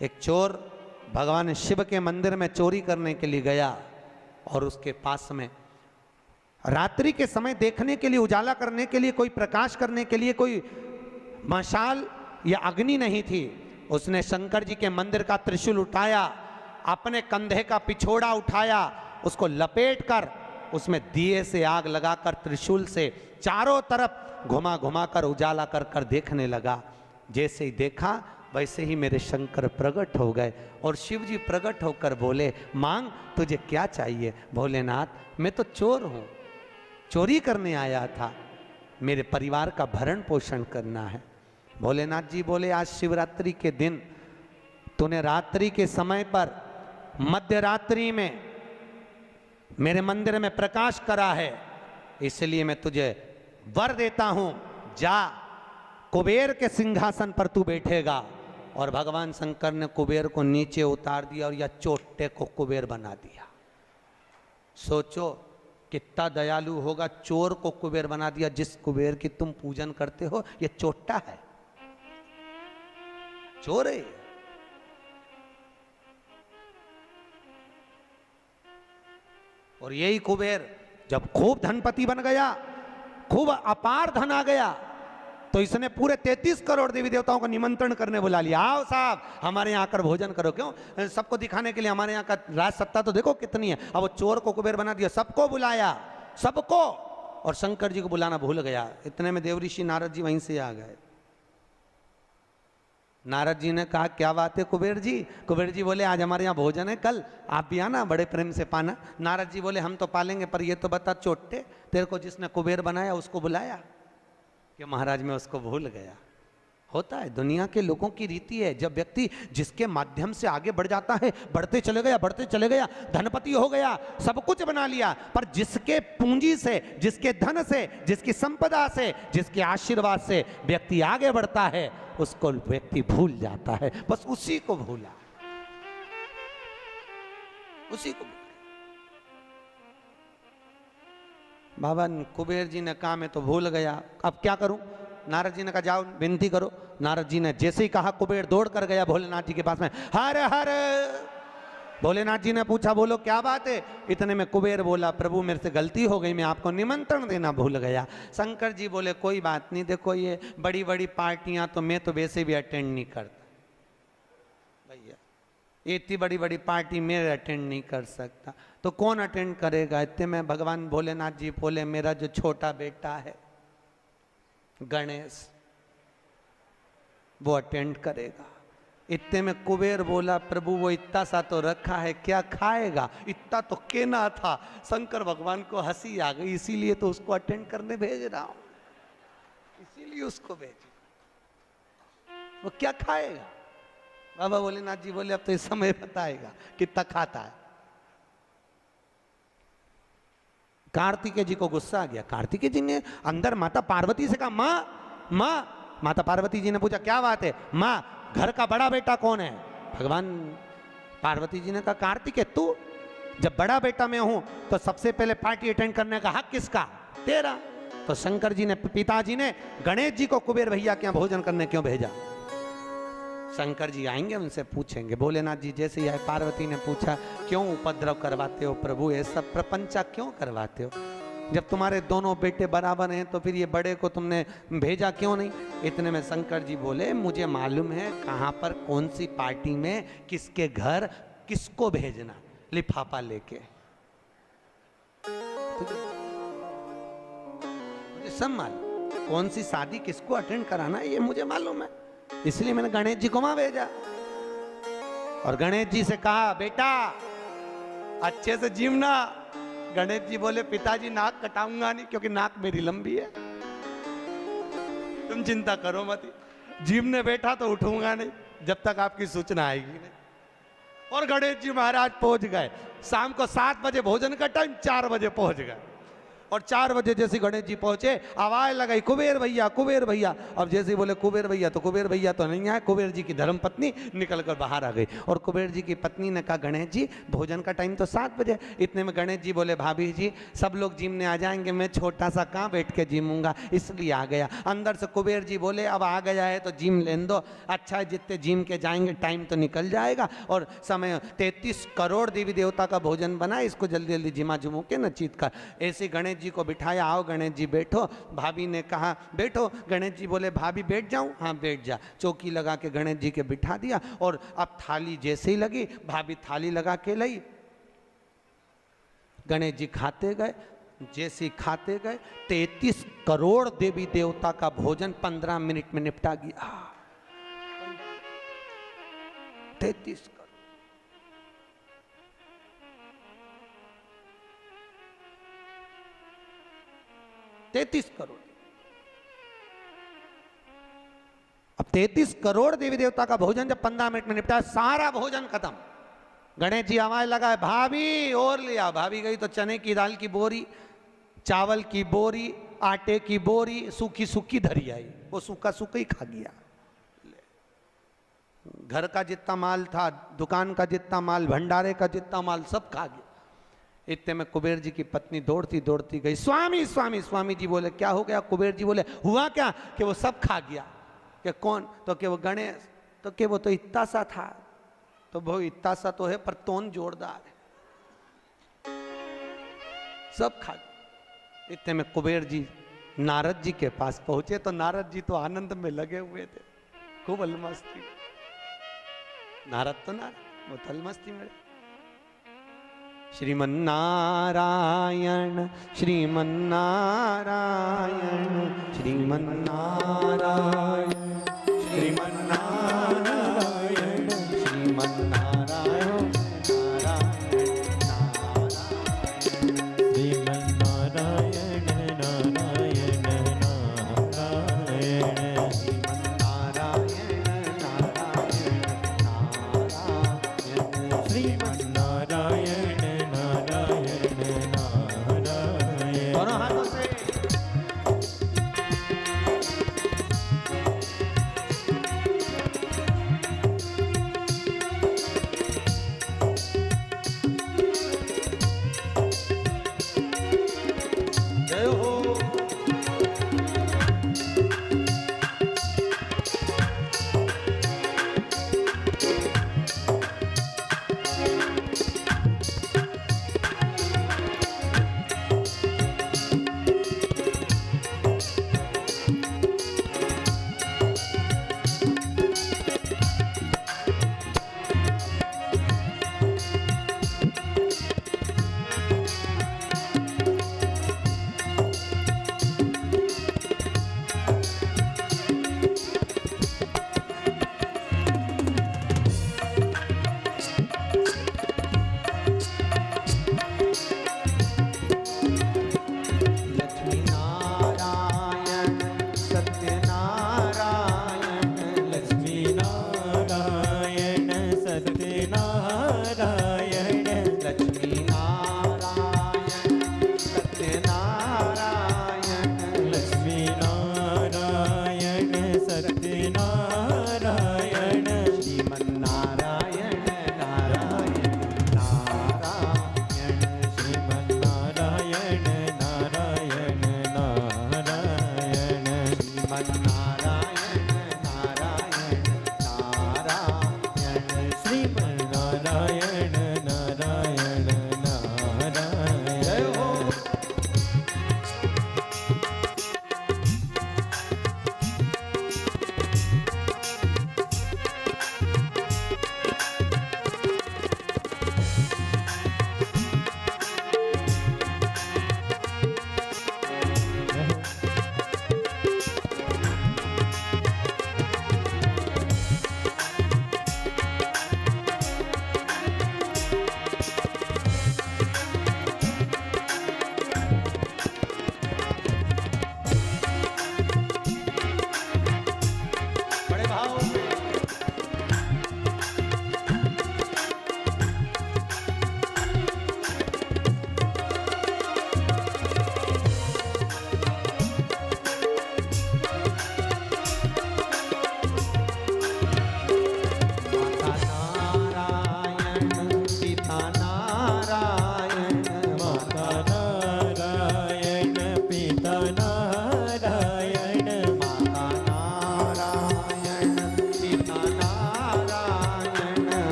एक चोर भगवान शिव के मंदिर में चोरी करने के लिए गया और उसके पास में रात्रि के समय देखने के लिए, उजाला करने के लिए, कोई प्रकाश करने के लिए कोई मशाल या अग्नि नहीं थी। उसने शंकर जी के मंदिर का त्रिशूल उठाया, अपने कंधे का पिछोड़ा उठाया, उसको लपेट कर उसमें दिए से आग लगाकर त्रिशूल से चारों तरफ घुमा घुमा कर उजाला कर कर देखने लगा। जैसे ही देखा वैसे ही मेरे शंकर प्रकट हो गए और शिव जी प्रकट होकर बोले, मांग तुझे क्या चाहिए? भोलेनाथ मैं तो चोर हूं, चोरी करने आया था, मेरे परिवार का भरण पोषण करना है। भोलेनाथ जी बोले, आज शिवरात्रि के दिन तूने रात्रि के समय पर मध्य रात्रि में मेरे मंदिर में प्रकाश करा है, इसलिए मैं तुझे वर देता हूं, जा कुबेर के सिंहासन पर तू बैठेगा। और भगवान शंकर ने कुबेर को नीचे उतार दिया और या चोटे को कुबेर बना दिया। सोचो कितना दयालु होगा, चोर को कुबेर बना दिया। जिस कुबेर की तुम पूजन करते हो ये चोट्टा है, चोर है। और यही कुबेर जब खूब धनपति बन गया, खूब अपार धन आ गया, तो इसने पूरे 33 करोड़ देवी देवताओं को निमंत्रण करने बुला लिया। आओ साहब हमारे यहाँ आकर भोजन करो। क्यों? सबको दिखाने के लिए हमारे यहाँ का राज सत्ता तो देखो कितनी है। अब वो चोर को कुबेर बना दिया, सबको बुलाया, सबको। और शंकर जी को बुलाना भूल गया। इतने में देवऋषि नारद जी वहीं से आ गए। नारद जी ने कहा, क्या बात है कुबेर जी? कुबेर जी बोले, आज हमारे यहाँ भोजन है, कल आप भी आना, बड़े प्रेम से पाना। नारद जी बोले, हम तो पालेंगे, पर ये तो बता चोट्टे, तेरे को जिसने कुबेर बनाया उसको बुलाया? कि महाराज मैं उसको भूल गया। होता है, दुनिया के लोगों की रीति है। जब व्यक्ति जिसके माध्यम से आगे बढ़ जाता है, बढ़ते चले गया, धनपति हो गया, सब कुछ बना लिया, पर जिसके पूंजी से, जिसके धन से, जिसकी संपदा से, जिसके आशीर्वाद से व्यक्ति आगे बढ़ता है, उसको व्यक्ति भूल जाता है। बस उसी को भूला, उसी को। बाबा कुबेर जी ने कहा मैं तो भूल गया, अब क्या करूं? नारद जी ने कहा जाओ विनती करो। नारद जी ने जैसे ही कहा, कुबेर दौड़ कर गया भोलेनाथ जी के पास में, हर हर। भोलेनाथ जी ने पूछा, बोलो क्या बात है? इतने में कुबेर बोला, प्रभु मेरे से गलती हो गई, मैं आपको निमंत्रण देना भूल गया। शंकर जी बोले, कोई बात नहीं, देखो ये बड़ी बड़ी पार्टियां तो मैं तो वैसे भी अटेंड नहीं करता भैया, इतनी बड़ी बड़ी पार्टी मैं अटेंड नहीं कर सकता, तो कौन अटेंड करेगा? इतने में भगवान भोलेनाथ जी बोले, मेरा जो छोटा बेटा है गणेश, वो अटेंड करेगा। इतने में कुबेर बोला, प्रभु वो इतना सा तो रखा है, क्या खाएगा? इतना तो केना था। शंकर भगवान को हंसी आ गई, इसीलिए तो उसको अटेंड करने भेज रहा हूं, इसीलिए उसको भेज। वो क्या खाएगा? बाबा भोलेनाथ जी बोले, अब तो इस समय बताएगा कितना खाता है। कार्तिकेय जी को गुस्सा आ गया। कार्तिकेय जी ने अंदर माता पार्वती से कहा, माँ माँ। माता पार्वती जी ने पूछा, क्या बात है? माँ घर का बड़ा बेटा कौन है? भगवान पार्वती जी ने कहा, कार्तिकेय तू। जब बड़ा बेटा मैं हूं तो सबसे पहले पार्टी अटेंड करने का हक किसका? तेरा। तो शंकर जी ने, पिताजी ने गणेश जी को कुबेर भैया के यहाँ भोजन करने क्यों भेजा? शंकर जी आएंगे, उनसे पूछेंगे। भोलेनाथ जी जैसे ही आए, पार्वती ने पूछा, क्यों उपद्रव करवाते हो प्रभु, ये सब प्रपंचा क्यों करवाते हो? जब तुम्हारे दोनों बेटे बराबर हैं तो फिर ये बड़े को तुमने भेजा क्यों नहीं? इतने में शंकर जी बोले, मुझे मालूम है कहाँ पर, कौन सी पार्टी में, किसके घर किसको भेजना, लिफाफा लेके। मुझे सब मालूम, कौन सी शादी किसको अटेंड कराना है, ये मुझे मालूम है, इसलिए मैंने गणेश जी को वहां भेजा। और गणेश जी से कहा, बेटा अच्छे से जीवना। गणेश जी बोले, पिताजी नाक कटाऊंगा नहीं, क्योंकि नाक मेरी लंबी है, तुम चिंता करो मत, जीवने बैठा तो उठूंगा नहीं जब तक आपकी सूचना आएगी नहीं। और गणेश जी महाराज पहुंच गए। शाम को 7 बजे भोजन का टाइम, 4 बजे पहुंच गए। और 4 बजे जैसे गणेश जी पहुंचे आवाज लगाई कुबेर भैया कुबेर भैया। अब जैसे ही बोले कुबेर भैया तो कुबेर भैया तो नहीं आए, कुबेर जी की धर्मपत्नी निकल कर बाहर आ गई। और कुबेर जी की पत्नी ने कहा गणेश जी भोजन का टाइम तो 7 बजे। इतने में गणेश जी बोले भाभी जी सब लोग जिमने आ जाएंगे, मैं छोटा सा कहाँ बैठ के जिमूंगा, इसलिए आ गया। अंदर से कुबेर जी बोले अब आ गया है तो जिम लेने दो, अच्छा है जितने जिम के जाएंगे टाइम तो निकल जाएगा और समय 33 करोड़ देवी देवता का भोजन बना, इसको जल्दी जल्दी जिमा जुमू के न चीत कर। ऐसे गणेश जी को बिठाया, आओ गणेश जी बैठो। भाभी ने कहा बैठो, गणेश जी बोले भाभी बैठ जाऊं, हाँ बैठ जा। चौकी लगा के गणेश जी के बिठा दिया और अब थाली जैसे ही लगी भाभी थाली लगा के लाई, गणेश जी खाते गए। जैसे ही खाते गए 33 करोड़ देवी देवता का भोजन 15 मिनट में निपटा गया। 33 करोड़। अब 33 करोड़ देवी देवता का भोजन जब 15 मिनट में निपटा, सारा भोजन खत्म। गणेश जी आवाज लगाए भाभी और लिया। भाभी गई तो चने की दाल की बोरी, चावल की बोरी, आटे की बोरी सूखी सूखी धरी आई, वो सूखा सूखा ही खा गया। घर का जितना माल था, दुकान का जितना माल, भंडारे का जितना माल सब खा गया। इतने में कुबेर जी की पत्नी दौड़ती दौड़ती गई, स्वामी स्वामी। स्वामी जी बोले क्या हो गया? कुबेर जी बोले हुआ क्या कि वो सब खा गया। कि कौन? तो कि वो गणेश। तो कि वो तो इतना सा था। तो वो इतना सा तो है पर तोन जोरदार है, सब खा गया। इतने में कुबेर जी नारद जी के पास पहुंचे तो नारद जी तो आनंद में लगे हुए थे, खूब अलमस्ती। नारद तो नारद, वो तो अलमस्ती में। श्रीमन्नारायण श्रीमन्नारायण श्रीमन्नारायण श्रीमन्नारायण श्रीमन्नारायण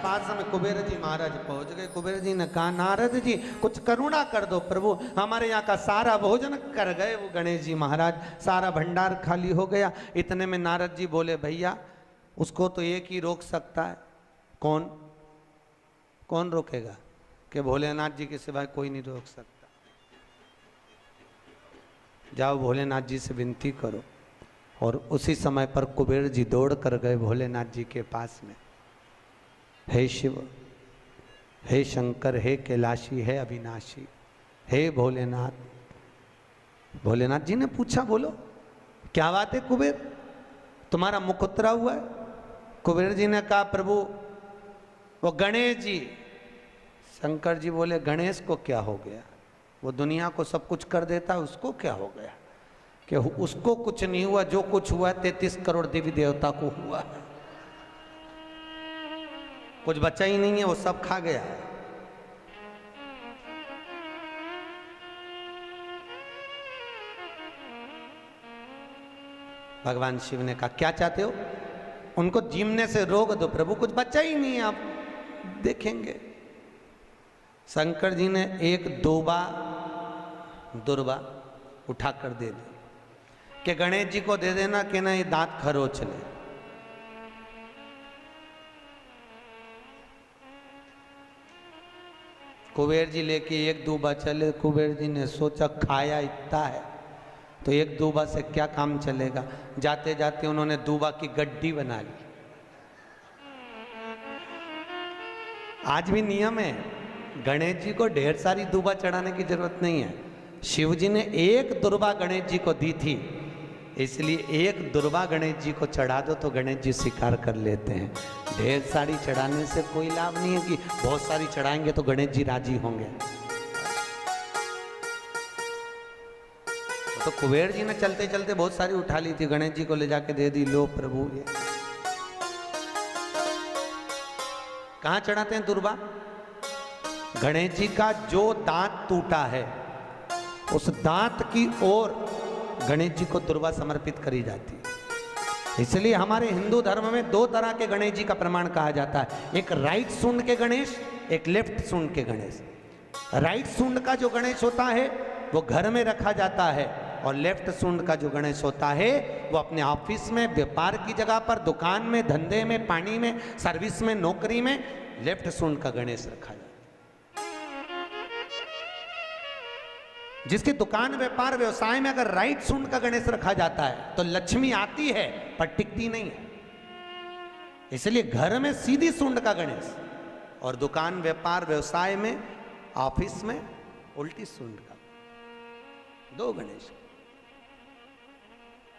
पास में कुबेर जी महाराज पहुंच गए। कुबेर जी ने कहा नारद जी कुछ करुणा कर दो प्रभु, हमारे यहाँ का सारा भोजन कर गए वो गणेश जी महाराज, सारा भंडार खाली हो गया। इतने में नारद जी बोले भैया उसको तो एक ही रोक सकता है। कौन? कौन रोकेगा? कि भोलेनाथ जी के सिवाय कोई नहीं रोक सकता। जाओ भोलेनाथ जी से विनती करो। और उसी समय पर कुबेर जी दौड़ कर गए भोलेनाथ जी के पास में। हे शिव, हे शंकर, हे कैलाशी, हे अविनाशी, हे भोलेनाथ। भोलेनाथ जी ने पूछा बोलो क्या बात है कुबेर, तुम्हारा मुख उतरा हुआ है? कुबेर जी ने कहा प्रभु वो गणेश जी। शंकर जी बोले गणेश को क्या हो गया? वो दुनिया को सब कुछ कर देता है, उसको क्या हो गया? कि उसको कुछ नहीं हुआ, जो कुछ हुआ 33 करोड़ देवी देवता को हुआ। कुछ बचा ही नहीं है, वो सब खा गया। भगवान शिव ने कहा क्या चाहते हो? उनको जीमने से रोक दो प्रभु, कुछ बचा ही नहीं है, आप देखेंगे। शंकर जी ने एक दुर्बा उठाकर दे दी कि गणेश जी को दे देना कि ना ये दांत खरोच ले। कुबेर जी लेके एक दूबा चले। कुबेर जी ने सोचा खाया इतना है तो एक दूबा से क्या काम चलेगा। जाते जाते उन्होंने दूबा की गड्डी बना ली। आज भी नियम है, गणेश जी को ढेर सारी दूबा चढ़ाने की जरूरत नहीं है। शिव जी ने एक दुर्बा गणेश जी को दी थी, इसलिए एक दुर्बा गणेश जी को चढ़ा दो तो गणेश जी स्वीकार कर लेते हैं। ढेर सारी चढ़ाने से कोई लाभ नहीं है कि बहुत सारी चढ़ाएंगे तो गणेश जी राजी होंगे। तो कुबेर जी ने चलते चलते बहुत सारी उठा ली थी, गणेश जी को ले जाके दे दी। लो प्रभु ये कहां चढ़ाते हैं दुर्बा? गणेश जी का जो दांत टूटा है उस दांत की ओर गणेश जी को दुर्बा समर्पित करी जाती है। इसलिए हमारे हिंदू धर्म में दो तरह के गणेश जी का प्रमाण कहा जाता है, एक राइट सूंड के गणेश, एक लेफ्ट सूंड के गणेश। राइट सूंड का जो गणेश होता है वो घर में रखा जाता है, और लेफ्ट सूंड का जो गणेश होता है वो अपने ऑफिस में, व्यापार की जगह पर, दुकान में, धंधे में, पानी में, सर्विस में, नौकरी में लेफ्ट सूंड का गणेश रखा जाता है। जिसकी दुकान, व्यापार, व्यवसाय में अगर राइट सूंड का गणेश रखा जाता है तो लक्ष्मी आती है पर टिकती नहीं है। इसलिए घर में सीधी सूंड का गणेश और दुकान, व्यापार, व्यवसाय में, ऑफिस में उल्टी सूंड का, दो गणेश।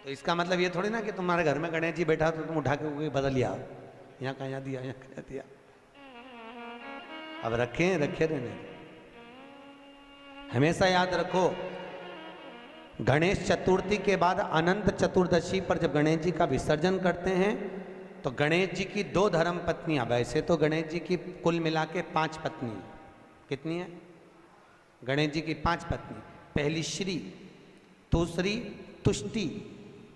तो इसका मतलब ये थोड़ी ना कि तुम्हारे घर में गणेश जी बैठा तो तुम उठा के बदल लिया, यहाँ कहाँ दिया, यहाँ कहाँ दिया। अब रखे रहने। हमेशा याद रखो, गणेश चतुर्थी के बाद अनंत चतुर्दशी पर जब गणेश जी का विसर्जन करते हैं तो गणेश जी की 2 धर्म पत्नियां, वैसे तो गणेश जी की कुल मिला के 5 पत्नी, कितनी है? गणेश जी की 5 पत्नी। पहली श्री, दूसरी तुष्टि,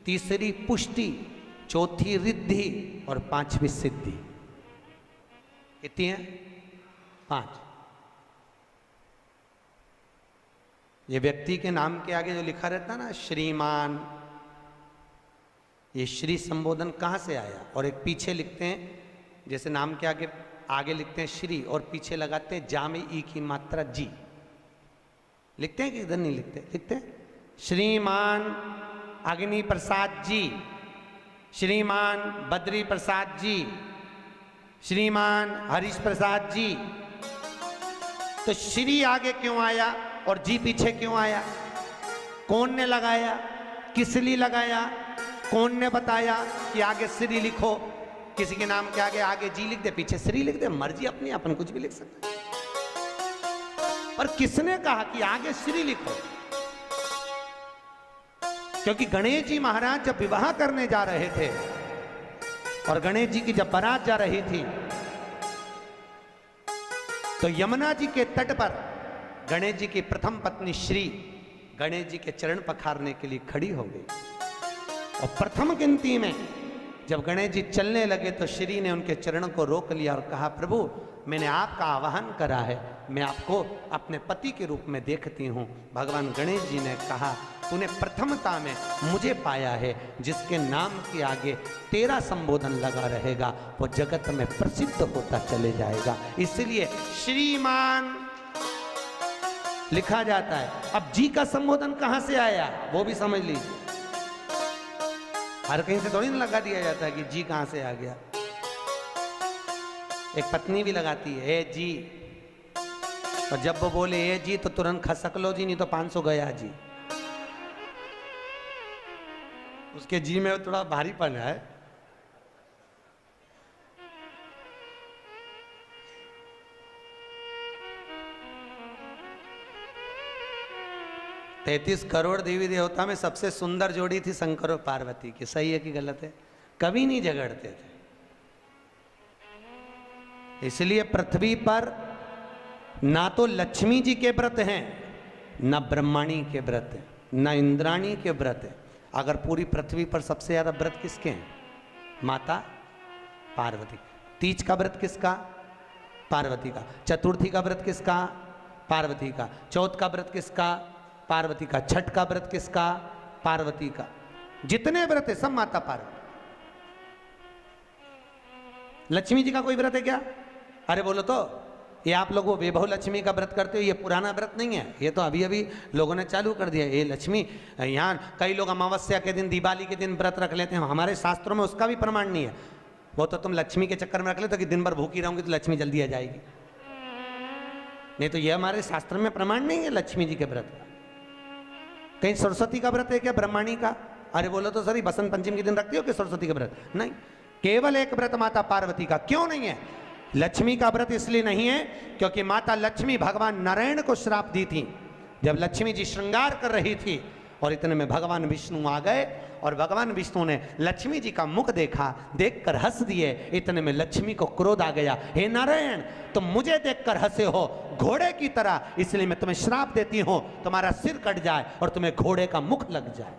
तीसरी पुष्टि, चौथी रिद्धि और 5वीं सिद्धि। कितनी है? 5। ये व्यक्ति के नाम के आगे जो लिखा रहता है ना श्रीमान, ये श्री संबोधन कहाँ से आया? और एक पीछे लिखते हैं, जैसे नाम के आगे लिखते हैं श्री और पीछे लगाते हैं जा में ई की मात्रा जी। लिखते हैं कि इधर नहीं लिखते? लिखते हैं श्रीमान अग्नि प्रसाद जी, श्रीमान बद्री प्रसाद जी, श्रीमान हरीश प्रसाद जी। तो श्री आगे क्यों आया और जी पीछे क्यों आया? कौन ने लगाया? किस लिए लगाया? कौन ने बताया कि आगे श्री लिखो? किसी के नाम के आगे जी लिख दे, पीछे श्री लिख दे, मर्जी अपनी, अपन कुछ भी लिख सकते हैं। पर किसने कहा कि आगे श्री लिखो? क्योंकि गणेश जी महाराज जब विवाह करने जा रहे थे और गणेश जी की जब बारात जा रही थी तो यमुना जी के तट पर गणेश जी की प्रथम पत्नी श्री गणेश जी के चरण पखारने के लिए खड़ी हो गई और प्रथम गिनती में जब गणेश जी चलने लगे तो श्री ने उनके चरणों को रोक लिया और कहा, प्रभु मैंने आपका आवाहन करा है, मैं आपको अपने पति के रूप में देखती हूँ। भगवान गणेश जी ने कहा, तूने प्रथमता में मुझे पाया है, जिसके नाम के आगे तेरा संबोधन लगा रहेगा वो जगत में प्रसिद्ध होता चले जाएगा। इसलिए श्रीमान लिखा जाता है। अब जी का संबोधन कहां से आया वो भी समझ लीजिए। हर कहीं से थोड़ी ना लगा दिया जाता है कि जी कहां से आ गया। एक पत्नी भी लगाती है ए जी, और जब वो बोले ए जी तो तुरंत खसक लो जी, नहीं तो 500 गया जी। उसके जी में थोड़ा भारीपन है। तैतीस करोड़ देवी देवता में सबसे सुंदर जोड़ी थी शंकर और पार्वती की। सही है कि गलत है? कभी नहीं झगड़ते थे। इसलिए पृथ्वी पर ना तो लक्ष्मी जी के व्रत हैं, ना ब्रह्माणी के व्रत हैं, ना इंद्राणी के व्रत हैं। अगर पूरी पृथ्वी पर सबसे ज्यादा व्रत किसके हैं? माता पार्वती। तीज का व्रत किसका? पार्वती का। चतुर्थी का व्रत किसका? पार्वती का। चौथ का व्रत किसका? पार्वती का। छठ का व्रत किसका? पार्वती का। जितने व्रत है सब माता पार्वती। लक्ष्मी जी का कोई व्रत है क्या? अरे बोलो तो, ये आप लोग वो वैभव लक्ष्मी का व्रत करते हो, ये पुराना व्रत नहीं है, ये तो अभी अभी लोगों ने चालू कर दिया। ये लक्ष्मी, यहाँ कई लोग अमावस्या के दिन, दिवाली के दिन व्रत रख लेते हैं, हमारे शास्त्रों में उसका भी प्रमाण नहीं है। वो तो तुम लक्ष्मी के चक्कर में रख लेते हो कि दिन भर भूखी रहूंगी तो लक्ष्मी जल्दी आ जाएगी। नहीं तो ये हमारे शास्त्र में प्रमाण नहीं है लक्ष्मी जी के व्रत का। कहीं सरस्वती का व्रत है क्या? ब्रह्माणी का? अरे बोलो तो सर, बसंत पंचमी के दिन रखती हो कि सरस्वती का व्रत? नहीं, केवल एक व्रत माता पार्वती का। क्यों नहीं है? लक्ष्मी का व्रत इसलिए नहीं है क्योंकि माता लक्ष्मी भगवान नारायण को श्राप दी थी। जब लक्ष्मी जी श्रृंगार कर रही थी और इतने में भगवान विष्णु आ गए और भगवान विष्णु ने लक्ष्मी जी का मुख देखा, देखकर हंस दिए। इतने में लक्ष्मी को क्रोध आ गया, हे नारायण तुम मुझे देखकर हंसे हो घोड़े की तरह, इसलिए मैं तुम्हें श्राप देती हूं, तुम्हारा सिर कट जाए और तुम्हें घोड़े का मुख लग जाए।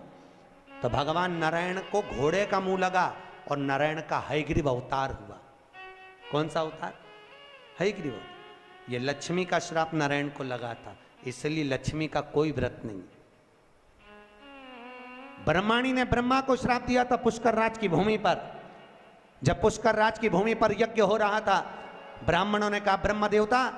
तो भगवान नारायण को घोड़े का मुंह लगा और नारायण का हयग्रीव अवतार हुआ। कौन सा अवतार? हयग्रीव। ये लक्ष्मी का श्राप नारायण को लगा था, इसलिए लक्ष्मी का कोई व्रत नहीं। ब्रह्माणी ने ब्रह्मा को श्राप दिया था पुष्कर राज की भूमि पर। जब पुष्कर राज की भूमि पर यज्ञ हो रहा था, ब्राह्मणों ने कहा ब्रह्म देवता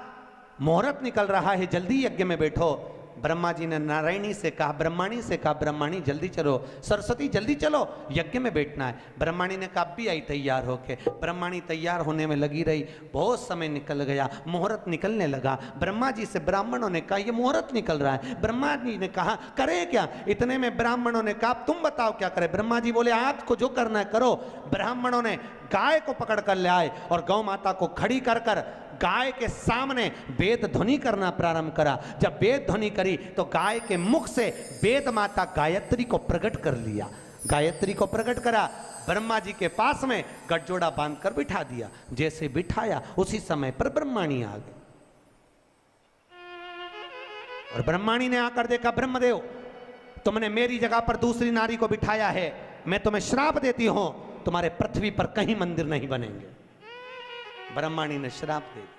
मुहूर्त निकल रहा है, जल्दी यज्ञ में बैठो। ब्रह्मा जी ने नारायणी से कहा, ब्रह्माणी से कहा, ब्रह्माणी जल्दी चलो, सरस्वती जल्दी चलो, यज्ञ में बैठना है। ब्रह्माणी ने कहा भी आई तैयार होके। ब्रह्माणी तैयार होने में लगी रही, बहुत समय निकल गया, मुहूर्त निकलने लगा। ब्रह्मा जी से ब्राह्मणों ने कहा ये मुहूर्त निकल रहा है। ब्रह्मा जी ने कहा करें क्या? इतने में ब्राह्मणों ने कहा तुम बताओ क्या करें? ब्रह्मा जी बोले आपको जो करना है करो। ब्राह्मणों ने गाय को पकड़ कर ले आए और गौ माता को खड़ी कर कर गाय के सामने वेद ध्वनि करना प्रारंभ करा। जब वेद ध्वनि करी तो गाय के मुख से वेद माता गायत्री को प्रकट कर लिया। गायत्री को प्रकट करा, ब्रह्मा जी के पास में गठजोड़ा बांधकर बिठा दिया। जैसे बिठाया उसी समय पर ब्रह्माणी आ गई और ब्रह्माणी ने आकर देखा ब्रह्मदेव तुमने मेरी जगह पर दूसरी नारी को बिठाया है, मैं तुम्हें श्राप देती हूं, तुम्हारे पृथ्वी पर कहीं मंदिर नहीं बनेंगे। ब्रह्माणी ने श्राप दे दिया।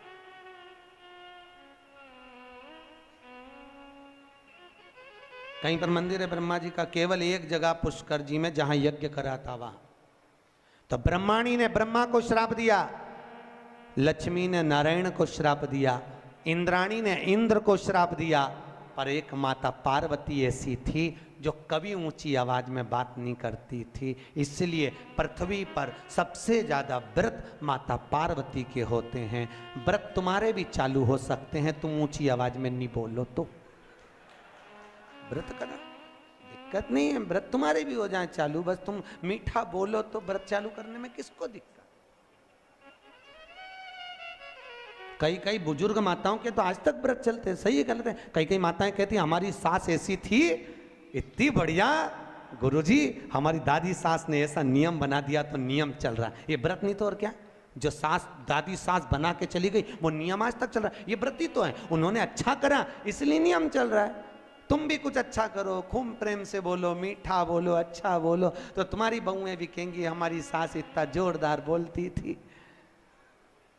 कहीं पर मंदिर है ब्रह्मा जी का? केवल एक जगह पुष्कर जी में, जहां यज्ञ करा था वहां। तो ब्रह्माणी ने ब्रह्मा को श्राप दिया, लक्ष्मी ने नारायण को श्राप दिया, इंद्राणी ने इंद्र को श्राप दिया, पर एक माता पार्वती ऐसी थी जो कभी ऊंची आवाज में बात नहीं करती थी। इसलिए पृथ्वी पर सबसे ज्यादा व्रत माता पार्वती के होते हैं। व्रत तुम्हारे भी चालू हो सकते हैं, तुम ऊंची आवाज में नहीं बोलो तो। व्रत करा दिक्कत नहीं है, व्रत तुम्हारे भी हो जाए चालू, बस तुम मीठा बोलो तो व्रत चालू करने में किसको दिक्कत। कई बुजुर्ग माताओं के तो आज तक व्रत चलते हैं। सही है गलत है? कई माताएं कहती हमारी सास ऐसी थी, इतनी बढ़िया गुरुजी, हमारी दादी सास ने ऐसा नियम बना दिया तो नियम चल रहा है। ये व्रत नहीं तो और क्या? जो सास दादी सास बना के चली गई वो नियम आज तक चल रहा है। ये व्रत ही तो है, उन्होंने अच्छा करा इसलिए नियम चल रहा है। तुम भी कुछ अच्छा करो, खूब प्रेम से बोलो, मीठा बोलो, अच्छा बोलो, तो तुम्हारी बहुएं भी कहेंगी हमारी सास इतना जोरदार बोलती थी,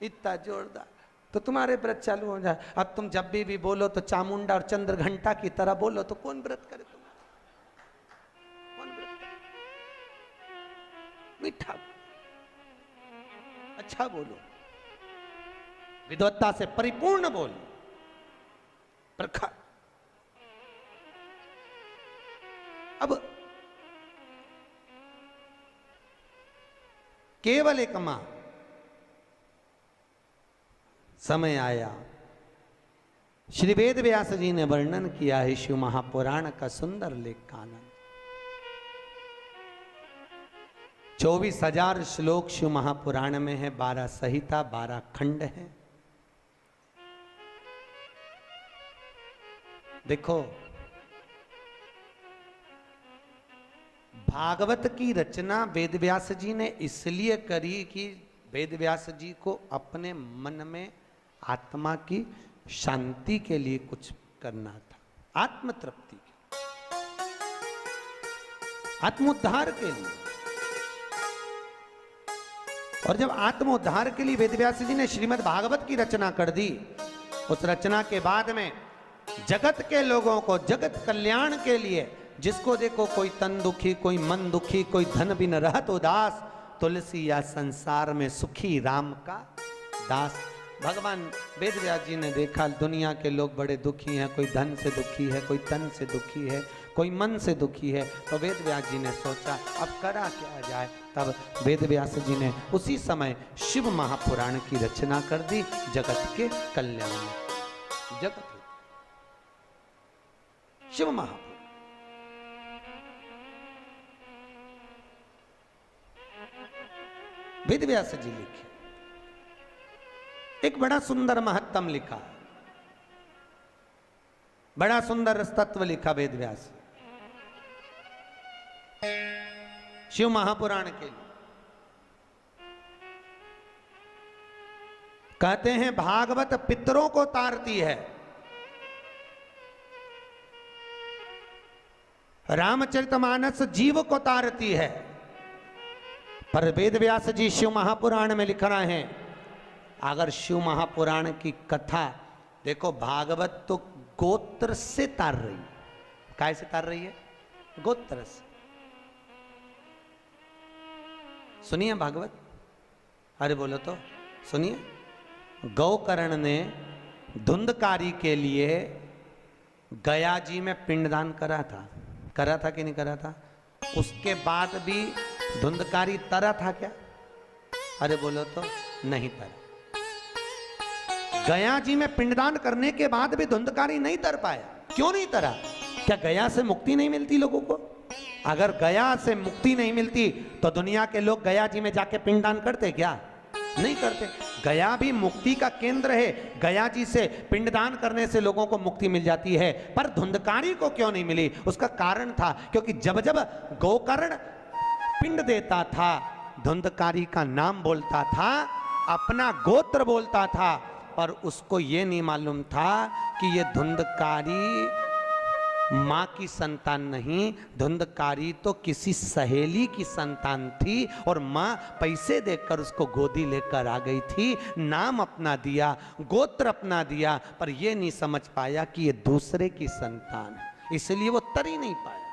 इतना जोरदार, तो तुम्हारे व्रत चालू हो जाए। अब तुम जब भी बोलो तो चामुंडा और चंद्र घंटा की तरह बोलो, तो कौन व्रत करे तुम्हारा? कौन व्रत करे? मीठा अच्छा बोलो, विद्वत्ता से परिपूर्ण बोलो, प्रखर। अब केवल एक मां, समय आया, श्री वेद व्यास जी ने वर्णन किया है शिव महापुराण का सुंदर लेख कानन। 24,000 श्लोक शिव महापुराण में है, 12 संहिता, 12 खंड है। देखो, भागवत की रचना वेदव्यास जी ने इसलिए करी कि वेदव्यास जी को अपने मन में आत्मा की शांति के लिए कुछ करना था, आत्म तृप्ति के, आत्मोद्धार के लिए। और जब आत्मोद्धार के लिए वेदव्यास जी ने श्रीमद् भागवत की रचना कर दी, उस रचना के बाद में जगत के लोगों को जगत कल्याण के लिए, जिसको देखो कोई तन दुखी, कोई मन दुखी, कोई धन बिन रहत उदास, तुलसी या संसार में सुखी राम का दास। भगवान वेदव्यास जी ने देखा दुनिया के लोग बड़े दुखी हैं, कोई धन से दुखी है, कोई तन से दुखी है, कोई मन से दुखी है, तो वेदव्यास जी ने सोचा अब करा क्या जाए। तब वेदव्यास जी ने उसी समय शिव महापुराण की रचना कर दी, जगत के कल्याण में। जगत शिव महापुराण, वेदव्यास जी लिखे, एक बड़ा सुंदर महत्तम लिखा, बड़ा सुंदर तत्व लिखा वेदव्यास शिव महापुराण के लिए। कहते हैं भागवत पितरों को तारती है, रामचरितमानस जीव को तारती है, पर वेदव्यास जी शिव महापुराण में लिख रहे हैं, अगर शिव महापुराण की कथा देखो, भागवत तो गोत्र से तार रही है। काय से तार रही है? गोत्र से। सुनिए भागवत, अरे बोलो तो सुनिए। गौकर्ण ने धुंधकारी के लिए गया जी में पिंडदान करा था कि नहीं करा था? उसके बाद भी धुंधकारी तरा था क्या? अरे बोलो तो नहीं तरा। गया जी में पिंडदान करने के बाद भी धुंधकारी नहीं तर पाया। क्यों नहीं तरा? क्या गया से मुक्ति नहीं मिलती लोगों को? अगर गया से मुक्ति नहीं मिलती तो दुनिया के लोग गया जी में जाके पिंडदान करते क्या? नहीं करते। गया भी मुक्ति का केंद्र है, गया जी से पिंडदान करने से लोगों को मुक्ति मिल जाती है, पर धुंधकारी को क्यों नहीं मिली? उसका कारण था, क्योंकि जब जब गोकर्ण पिंड देता था, धुंधकारी का नाम बोलता था, अपना गोत्र बोलता था, पर उसको ये नहीं मालूम था कि ये धुंधकारी माँ की संतान नहीं, धुंधकारी तो किसी सहेली की संतान थी, और माँ पैसे देकर उसको गोदी लेकर आ गई थी, नाम अपना दिया, गोत्र अपना दिया, पर ये नहीं समझ पाया कि ये दूसरे की संतान है, इसलिए वो तर ही नहीं पाया।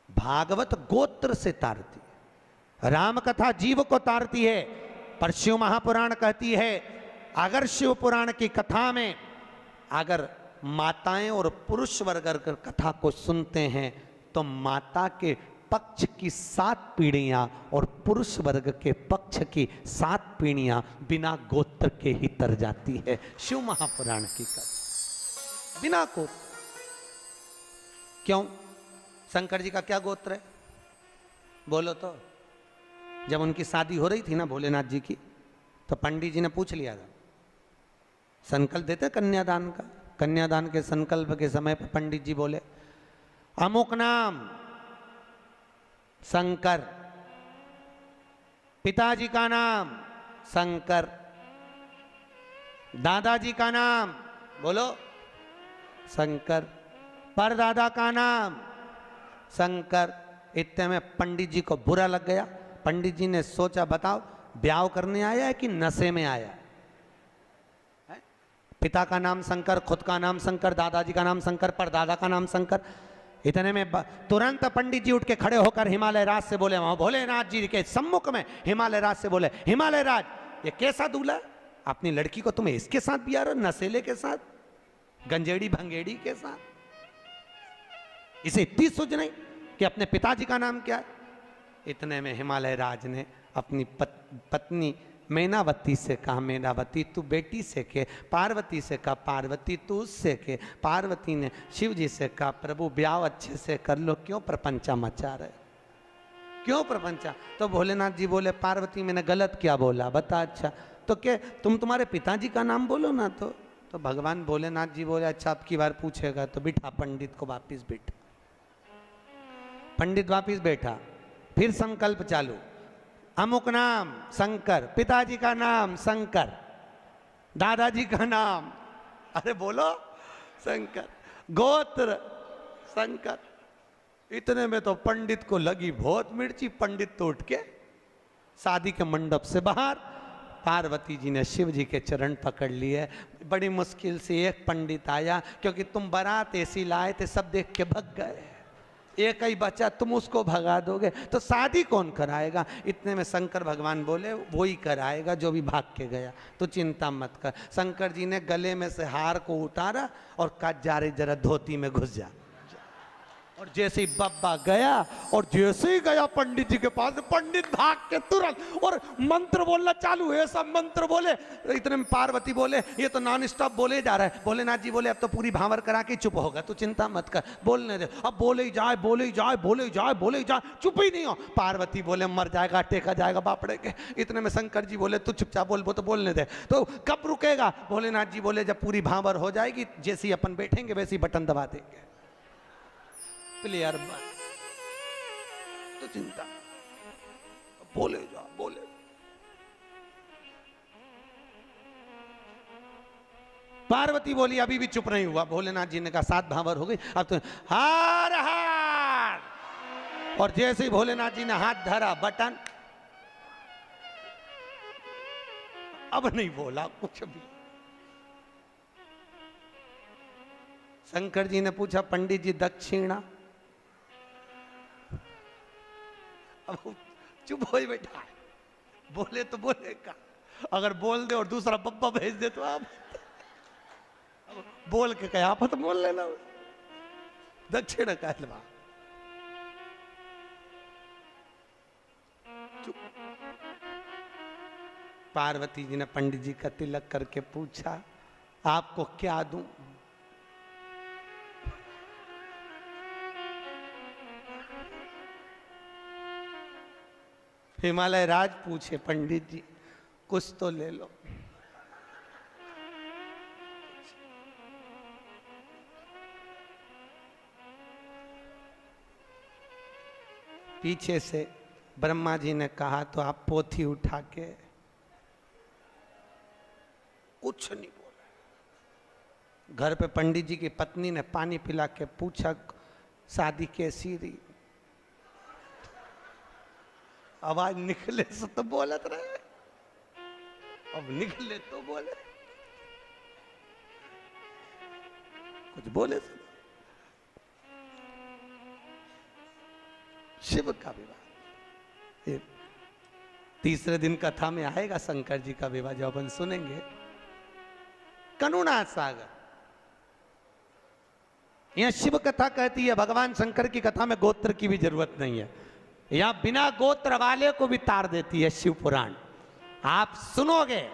भागवत गोत्र से तारती, राम कथा जीव को तारती है, पर शिव महापुराण कहती है अगर शिव पुराण की कथा में अगर माताएं और पुरुष वर्ग अगर कथा को सुनते हैं तो माता के पक्ष की 7 पीढ़ियां और पुरुष वर्ग के पक्ष की 7 पीढ़ियां बिना गोत्र के ही तर जाती है। शिव महापुराण की कथा बिना गोत्र। क्यों? शंकर जी का क्या गोत्र है? बोलो तो। जब उनकी शादी हो रही थी ना भोलेनाथ जी की, तो पंडित जी ने पूछ लिया था, संकल्प देते कन्यादान का। कन्यादान के संकल्प के समय पर पंडित जी बोले अमुक नाम शंकर, पिताजी का नाम शंकर, दादाजी का नाम बोलो शंकर। परदादा का नाम शंकर। इतने में पंडित जी को बुरा लग गया। पंडित जी ने सोचा, बताओ ब्याह करने आया है कि नशे में आया है? पिता का नाम शंकर, खुद का नाम शंकर, दादाजी का नाम शंकर, परदादा का नाम शंकर। इतने में तुरंत पंडित जी उठ के खड़े होकर हिमालय राज से बोले, वहां भोलेनाथ जी के सम्मुख में हिमालय राज से बोले, हिमालय राज ये कैसा दूल्हा, अपनी लड़की को तुम्हें इसके साथ बिया रहे, नशेले के साथ, गंजेड़ी भंगेड़ी के साथ, इसे इतनी सूझ नहीं कि अपने पिताजी का नाम क्या है। इतने में हिमालय राज ने अपनी पत्नी मैनावती से कहा, मैनावती तू बेटी से के, पार्वती से कहा, पार्वती तू उससे के। पार्वती ने शिव जी से कहा, प्रभु ब्याह अच्छे से कर लो, क्यों प्रपंचा मचा रहे, क्यों प्रपंचा। तो भोलेनाथ जी बोले, पार्वती मैंने गलत क्या बोला बता। अच्छा तो क्या तुम्हारे पिताजी का नाम बोलो ना। तो भगवान भोलेनाथ जी बोले, अच्छा अब की बार पूछेगा तो बिठा पंडित को वापिस बैठा। पंडित वापिस बैठा, फिर संकल्प चालू, अमुक नाम शंकर, पिताजी का नाम शंकर, दादाजी का नाम, अरे बोलो शंकर, गोत्र शंकर। इतने में तो पंडित को लगी बहुत मिर्ची। पंडित तो उठ के शादी के मंडप से बाहर, पार्वती जी ने शिव जी के चरण पकड़ लिए। बड़ी मुश्किल से एक पंडित आया, क्योंकि तुम बारात ऐसी लाए थे सब देख के भग गए, एक ही बच्चा, तुम उसको भगा दोगे तो शादी कौन कराएगा। इतने में शंकर भगवान बोले, वो ही कराएगा जो भी भाग के गया, तो चिंता मत कर। शंकर जी ने गले में से हार को उतारा और कहा, जा रे जरा धोती में घुस जा। और जैसे ही बब्बा गया, और जैसे ही गया पंडित जी के पास, पंडित भाग के तुरंत और मंत्र बोलना चालू है, सब मंत्र बोले। इतने में पार्वती बोले, ये तो नॉन स्टॉप बोले जा रहा है। भोलेनाथ जी बोले, अब तो पूरी भांवर करा के चुप होगा, तू चिंता मत कर, बोलने दे। अब बोले ही जाए, बोले ही जाए, बोले ही जाए, बोले ही जाए, चुप ही नहीं हो। पार्वती बोले, मर जाएगा, टेका जाएगा बापड़े के। इतने में शंकर जी बोले, तू चुपचाप बोल, वो तो बोलने दे। तो कब रुकेगा। भोलेनाथ जी बोले, जब पूरी भांवर हो जाएगी, जैसे ही अपन बैठेंगे वैसे ही बटन दबा देंगे, क्लियर बात, तो चिंता, बोले जा बोले। पार्वती बोली, अभी भी चुप नहीं हुआ। भोलेनाथ जी ने कहा, 7 भांवर हो गई, अब तो हार हार। और जैसे ही भोलेनाथ जी ने हाथ धरा, बटन, अब नहीं बोला कुछ भी। शंकर जी ने पूछा, पंडित जी दक्षिणा। अब चुप हो ही बैठा है, बोले तो बोलेगा, अगर बोल दे और दूसरा बब्बा भेज दे तो आप बोल के कहा आप तो बोल लेना, दक्षिण कहलवा। पार्वती जी ने पंडित जी का तिलक करके पूछा, आपको क्या दूं। हिमालय राज पूछे, पंडित जी कुछ तो ले लो। पीछे से ब्रह्मा जी ने कहा, तो आप पोथी उठा के, कुछ नहीं बोला। घर पे पंडित जी की पत्नी ने पानी पिला के पूछा, शादी कैसी रही। आवाज निकले से तो बोलत रहे, अब निकले तो बोले, कुछ बोले से। शिव का विवाह तीसरे दिन कथा में आएगा, शंकर जी का विवाह जो अपन सुनेंगे। करुणा सागर, यह शिव कथा कहती है, भगवान शंकर की कथा में गोत्र की भी जरूरत नहीं है, या बिना गोत्र वाले को भी तार देती है शिव पुराण। आप सुनोगे,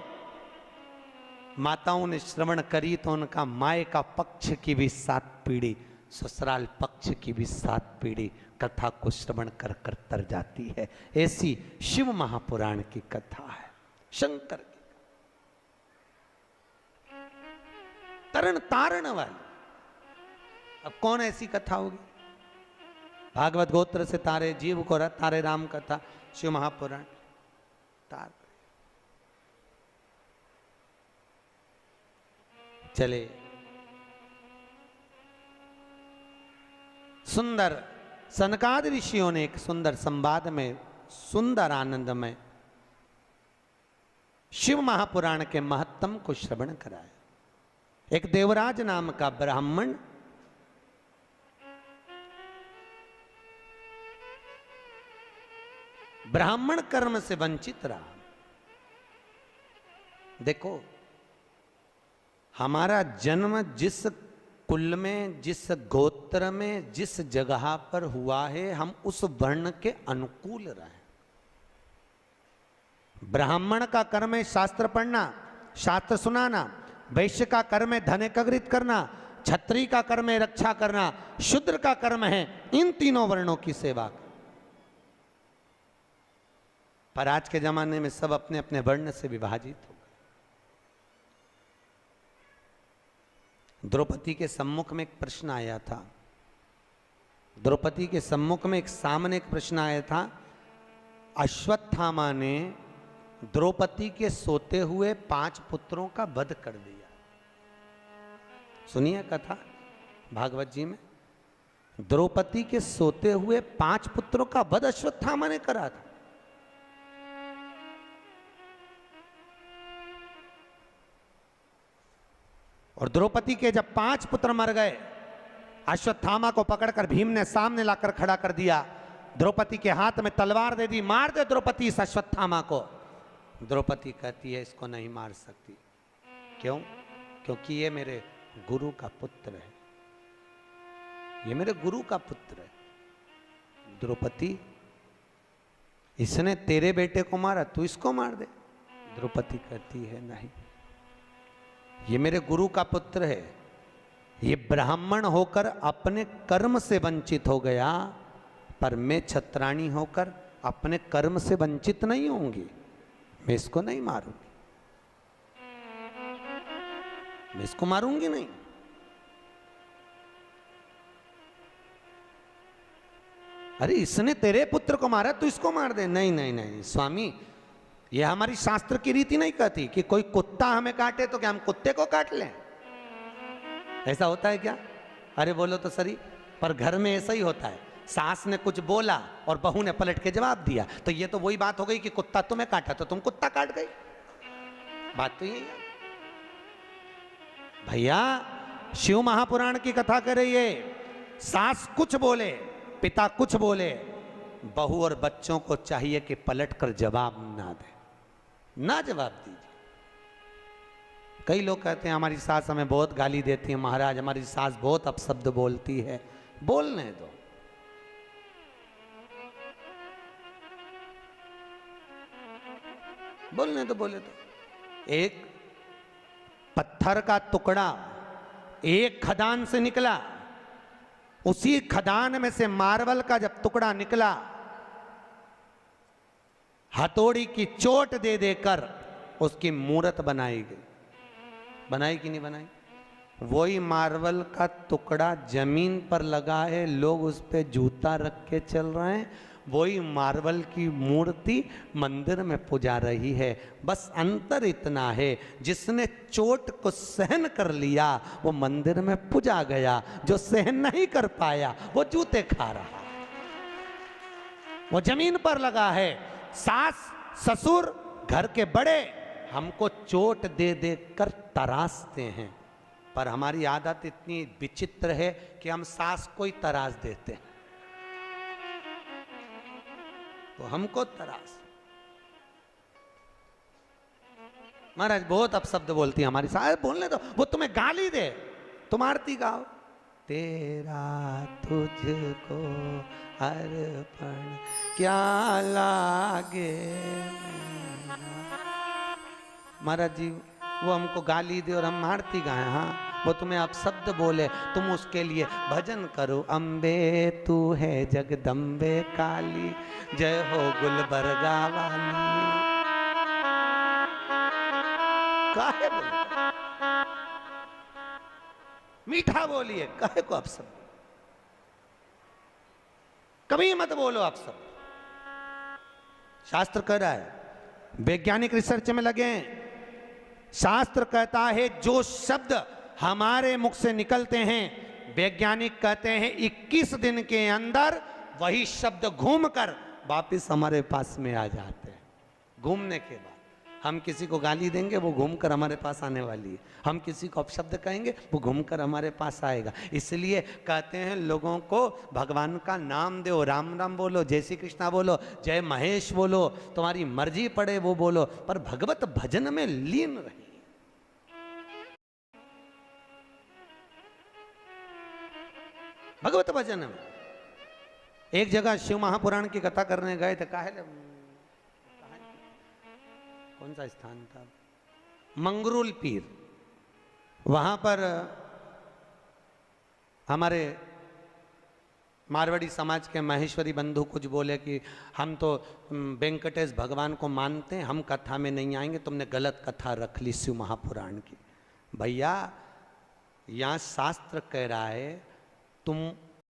माताओं ने श्रवण करी तो उनका माए का पक्ष की भी 7 पीढ़ी, ससुराल पक्ष की भी 7 पीढ़ी कथा को श्रवण कर कर तर जाती है। ऐसी शिव महापुराण की कथा है, शंकर की तरण तारण वाली। अब कौन ऐसी कथा होगी। भागवत गोत्र से तारे जीव को तारे राम कथा, शिव महापुराण तार। चले सुंदर सनकादि ऋषियों ने एक सुंदर संवाद में, सुंदर आनंद में शिव महापुराण के महत्तम को श्रवण कराया। एक देवराज नाम का ब्राह्मण ब्राह्मण कर्म से वंचित रहा। देखो, हमारा जन्म जिस कुल में, जिस गोत्र में, जिस जगह पर हुआ है, हम उस वर्ण के अनुकूल रहे। ब्राह्मण का कर्म है शास्त्र पढ़ना, शास्त्र सुनाना। वैश्य का कर्म है धन एकत्रित करना। क्षत्रिय का कर्म है रक्षा करना। शूद्र का कर्म है इन तीनों वर्णों की सेवा। पर आज के जमाने में सब अपने अपने वर्ण से विभाजित हो गए। द्रौपदी के सम्मुख में एक प्रश्न आया था। द्रौपदी के सम्मुख में एक सामने एक प्रश्न आया था। अश्वत्थामा ने द्रौपदी के सोते हुए 5 पुत्रों का वध कर दिया। सुनिए कथा भागवत जी में, द्रौपदी के सोते हुए 5 पुत्रों का वध अश्वत्थामा ने करा था। और द्रौपदी के जब 5 पुत्र मर गए, अश्वत्थामा को पकड़कर भीम ने सामने लाकर खड़ा कर दिया। द्रौपदी के हाथ में तलवार दे दी, मार दे द्रौपदी इस अश्वत्थामा को। द्रौपदी कहती है इसको नहीं मार सकती। क्यों? क्योंकि ये मेरे गुरु का पुत्र है, ये मेरे गुरु का पुत्र है। द्रौपदी, इसने तेरे बेटे को मारा, तू इसको मार दे। द्रौपदी कहती है नहीं, ये मेरे गुरु का पुत्र है। ये ब्राह्मण होकर अपने कर्म से वंचित हो गया, पर मैं क्षत्राणी होकर अपने कर्म से वंचित नहीं होंगी। मैं इसको नहीं मारूंगी, मैं इसको मारूंगी नहीं। अरे इसने तेरे पुत्र को मारा, तू इसको मार दे। नहीं नहीं नहीं स्वामी, ये हमारी शास्त्र की रीति नहीं कहती कि कोई कुत्ता हमें काटे तो क्या हम कुत्ते को काट लें? ऐसा होता है क्या? अरे बोलो तो सही। पर घर में ऐसा ही होता है, सास ने कुछ बोला और बहू ने पलट के जवाब दिया, तो ये तो वही बात हो गई कि कुत्ता तुम्हें काटा तो तुम कुत्ता काट गई। बात तो यही है भैया। शिव महापुराण की कथा कर रही है, सास कुछ बोले, पिता कुछ बोले, बहू और बच्चों को चाहिए कि पलट कर जवाब ना दे, ना जवाब दीजिए। कई लोग कहते हैं हमारी सास हमें बहुत गाली देती है, महाराज हमारी सास बहुत अपशब्द बोलती है। बोलने दो, बोलने दो, बोले तो। एक पत्थर का टुकड़ा एक खदान से निकला, उसी खदान में से मार्बल का जब टुकड़ा निकला, हथौड़ी की चोट दे देकर उसकी मूर्त बनाई गई। बनाई कि नहीं बनाई? वही मार्बल का टुकड़ा जमीन पर लगा है, लोग उस पे जूता रख के चल रहे हैं। वही मार्बल की मूर्ति मंदिर में पूजा रही है। बस अंतर इतना है, जिसने चोट को सहन कर लिया वो मंदिर में पूजा गया, जो सहन नहीं कर पाया वो जूते खा रहा, वो जमीन पर लगा है। सास ससुर घर के बड़े हमको चोट दे दे कर तराशते हैं, पर हमारी आदत इतनी विचित्र है कि हम सास को ही तराश देते हैं, तो हमको तराश। महाराज बहुत अपशब्द बोलती है हमारी सास। बोलने दो, वो तुम्हें गाली दे, तुम आरती गाओ, तेरा तुझको अर्पण क्या लागे। महाराज जी वो हमको गाली दे और हम आरती गाएं, हाँ वो तुम्हें आप शब्द बोले, तुम उसके लिए भजन करो। अम्बे तू है जगदम्बे काली, जय हो गुलबर्गा वाली। काहे बोले? मीठा बोलिए, काहे को आप सब कभी मत बोलो आप सब। शास्त्र कह रहा है, वैज्ञानिक रिसर्च में लगे हैं, शास्त्र कहता है जो शब्द हमारे मुख से निकलते हैं वैज्ञानिक कहते हैं 21 दिन के अंदर वही शब्द घूमकर वापस हमारे पास में आ जाते हैं। घूमने के बाद हम किसी को गाली देंगे, वो घूमकर हमारे पास आने वाली है। हम किसी को अपशब्द कहेंगे, वो घूमकर हमारे पास आएगा। इसलिए कहते हैं लोगों को भगवान का नाम दो, राम राम बोलो, जय श्री कृष्णा बोलो, जय महेश बोलो, तुम्हारी मर्जी पड़े वो बोलो, पर भगवत भजन में लीन रहिए। भगवत भजन में एक जगह शिव महापुराण की कथा करने गए थे। कौन सा स्थान था? मंगरूल पीर। वहां पर हमारे मारवाड़ी समाज के महेश्वरी बंधु कुछ बोले कि हम तो वेंकटेश भगवान को मानते हैं, हम कथा में नहीं आएंगे, तुमने गलत कथा रख ली शिव महापुराण की। भैया यहाँ शास्त्र कह रहा है तुम